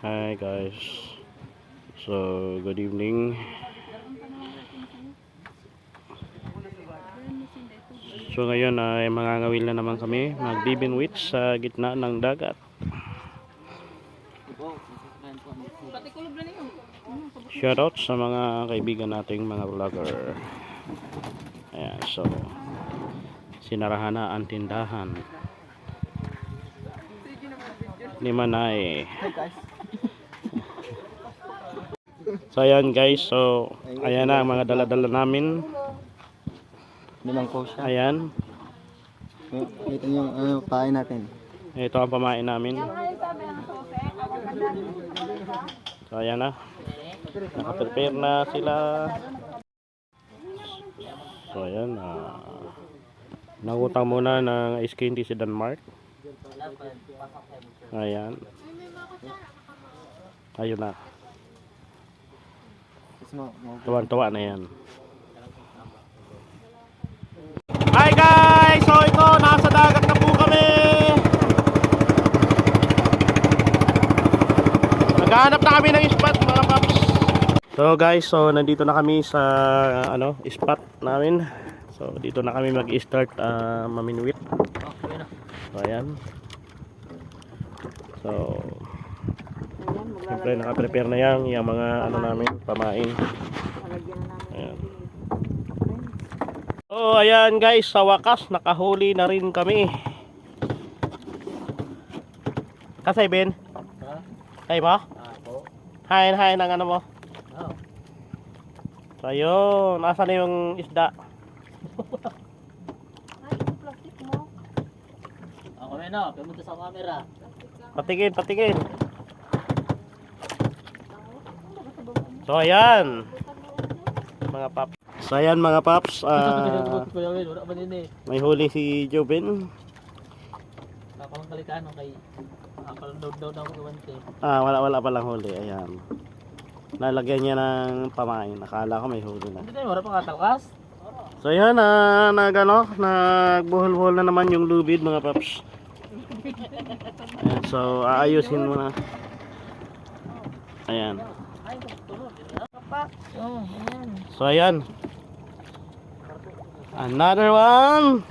Hi guys. So, good evening. So ngayon ay mangangawil na naman kami, mag-bibinwit sa gitna ng dagat. Shoutout sa mga kaibigan nating mga vlogger. Ayan, so sinarahan na ang tindahan ni Manay. So ayan guys, so ayan na ang mga dala-dala namin. Nilang po siya. Ayan, Ito yung pain natin. ito ang pamain namin. So ayan na, nakaprepare na sila. So ayan, nangutang muna ng ice candy si Denmark. Ayan, ayun na, tuwan-tuwa na yan. Hi guys! So ito, nasa dagat na po kami. Naghahanap na kami ng spot mga paps. So guys, so nandito na kami sa spot namin. So dito na kami mag-start maminwit. So ayan. So siyempre naka-prepare na yan yung mga namin, pamain. Ayan. So ayan guys, sa wakas nakahuli na rin kami. Kasay Ben? Kay mo? Hain ng ano mo? So ayun, nasa na yung isda? Ako na, pumunta sa camera. Patingin. So ayan mga paps. So ayan mga paps, may huli si Joven. Kapag balikan kay down ako kawante. Wala pa lang huli. Ayan, nalagyan niya ng pamain. Nakala ko may huli na. Hindi tayo, wala pa katalkas. So ayan, nagbuhol-buhol na naman yung lubid mga paps. Ayan, so aayusin mo na. Ayan. So ayan, another one.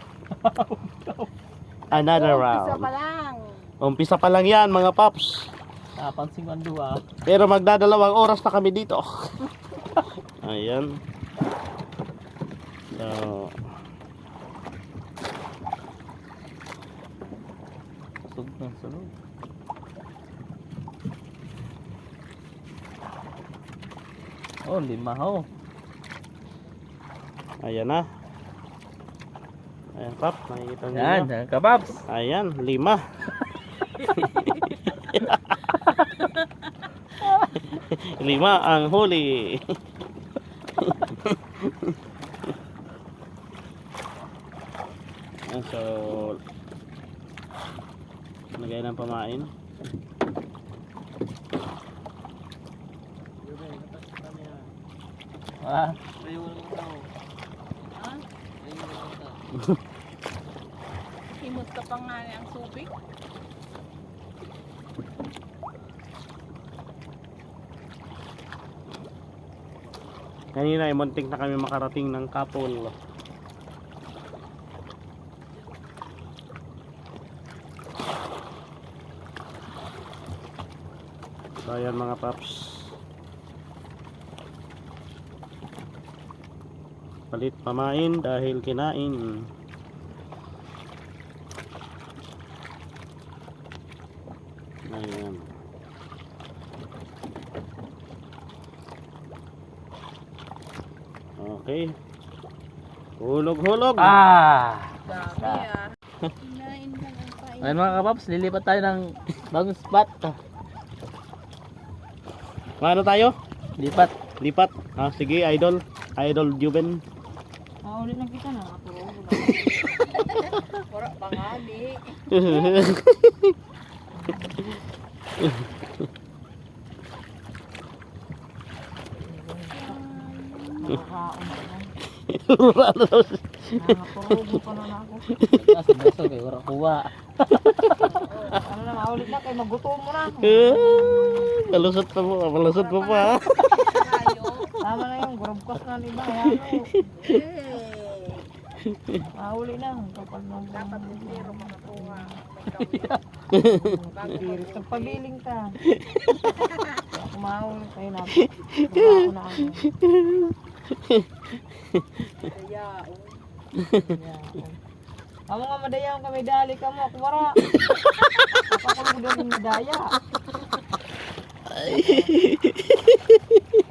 Another round. Umpisa pa lang yan mga paps. Pansin ko ang duwa. Pero magdadalawang oras na kami dito. Ayan. So Sunog. Oh, lima ho. ayan na. Ayan pap, nakikita niyo. Yan, kababs. Ayan, 5. Lima ang huli. Ayan, so lagay ng pamain. Himot ka pa nga ang subig. Kanina ay muntik na kami makarating ng Kapol. So ayan mga paps, palit pamain dahil kinain. Ayan. Okay. Hulog. Dami Kinain lang ang kain. Ayun mga kababs, lilipat tayo ng bagong spot. Ano tayo? Lipat. Lipat. Sige, idol Juven. Ulit lang kita na. Wala pa nga di. Nakapurubo pa na ako. Nasa beso kay wala kuha. Ano na Ulit na kay magutom mo na. Malusot pa po, malusot pa pa. Tama na yung grabkas na ni ba. Ayan o. Uli na. Kapag dapat zero makakuha. Pagpabiling ka. Ako mahuli kayo na. Ako na ako. Amo nga madayang kami dali ka mo. Ako wara. Ako ko doon madaya.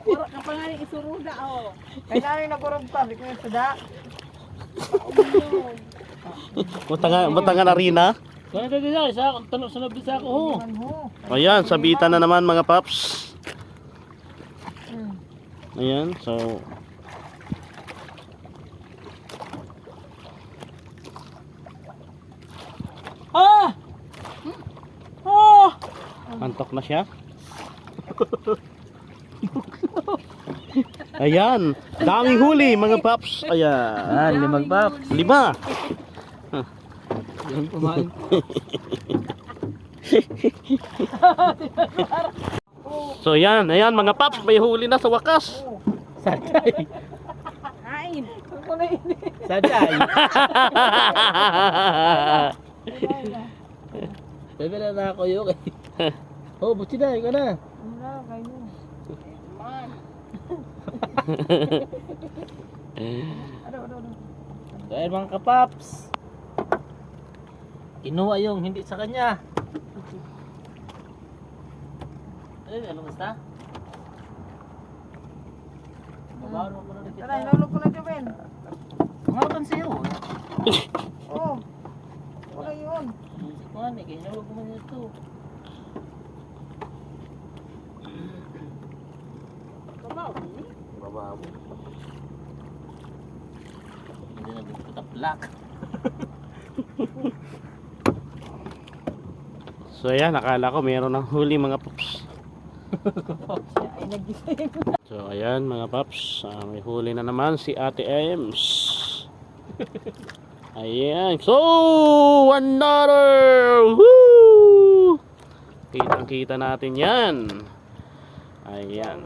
Wara ka pa nga yung isuruda o. Kaya namin nagurog ka. Biko yung sada. Butangan arena. Kaya na din sa tanong sa nabi sa ako. Ayan, sabitan na naman mga paps. Ayan, so Ah! Ah! antok na siya. Ayan, daming huli mga paps. Ayan, Limang paps. 5. Yan kumain. So yan, ayan mga paps, may huli na sa wakas. Saday. Kain. Saday. Bebe na ako yun. Oh, buti na, ikaw na. Wala kayo. Man. Kaya mga kapaps. Kinuha yung hindi sa kanya. Ano basta? Babaro ko na rin kita. Tara, inulog ko na dyan, Ben. Ngawakan sa'yo. Oo. Wala yun. Kuhan eh, kaya nalog ko man ito. Babaw. Hindi na buta black. So ayan, nakala ko mayroon ng huli mga paps. Ay, nagising. So ayan mga paps, may huli na naman si Ate Ems. Ayan, so another! Woo! Kitang-kita natin yan. Ayan.